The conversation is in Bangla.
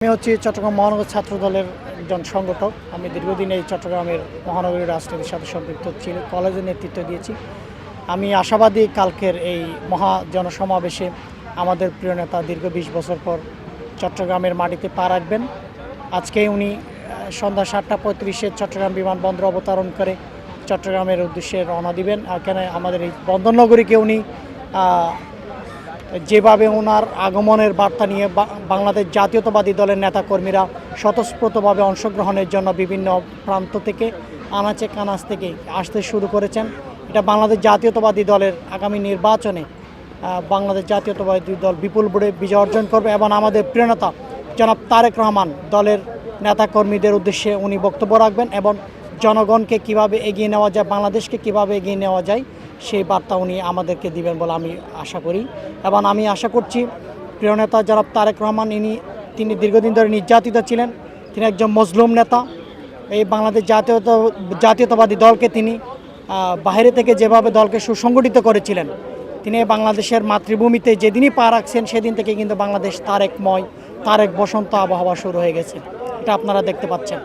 আমি হচ্ছি চট্টগ্রাম মহানগর ছাত্র দলের একজন সংগঠক। আমি দীর্ঘদিন এই চট্টগ্রামের মহানগরীর রাজনীতির সাথে সম্পৃক্ত ছিল, কলেজের নেতৃত্ব দিয়েছি। আমি আশাবাদী কালকের এই মহা জনসমাবেশে আমাদের প্রিয় নেতা দীর্ঘ ২০ বছর পর চট্টগ্রামের মাটিতে পা রাখবেন। আজকে উনি সন্ধ্যা ৭:৩৫-এ চট্টগ্রাম বিমানবন্দর অবতরণ করে চট্টগ্রামের উদ্দেশ্যে রওনা দিবেন। এখানে আমাদের এই বন্দরনগরীকে উনি যেভাবে ওনার আগমনের বার্তা নিয়ে বাংলাদেশ জাতীয়তাবাদী দলের নেতাকর্মীরা স্বতঃস্ফূর্তভাবে অংশগ্রহণের জন্য বিভিন্ন প্রান্ত থেকে আনাচে কানাচ থেকে আসতে শুরু করেছেন। এটা বাংলাদেশ জাতীয়তাবাদী দলের আগামী নির্বাচনে বাংলাদেশ জাতীয়তাবাদী দল বিপুল ভোটে বিজয় অর্জন করবে এবং আমাদের প্রিয় নেতা জনাব তারেক রহমান দলের নেতাকর্মীদের উদ্দেশ্যে উনি বক্তব্য রাখবেন এবং জনগণকে কিভাবে এগিয়ে নেওয়া যায়, বাংলাদেশকে কিভাবে এগিয়ে নেওয়া যায় সেই বার্তা উনি আমাদেরকে দিবেন বলে আমি আশা করি। এবং আমি আশা করছি প্রিয় নেতা জনাব তারেক রহমান তিনি দীর্ঘদিন ধরে নির্যাতিত ছিলেন। তিনি একজন মজলুম নেতা। এই বাংলাদেশ জাতীয়তাবাদী দলকে তিনি বাইরে থেকে যেভাবে দলকে সুসংগঠিত করেছিলেন, তিনি বাংলাদেশের মাতৃভূমিতে যেদিনই পা রাখছেন সেদিন থেকে কিন্তু বাংলাদেশ তারেক বসন্ত আবহাওয়া শুরু হয়ে গেছে। এটা আপনারা দেখতে পাচ্ছেন।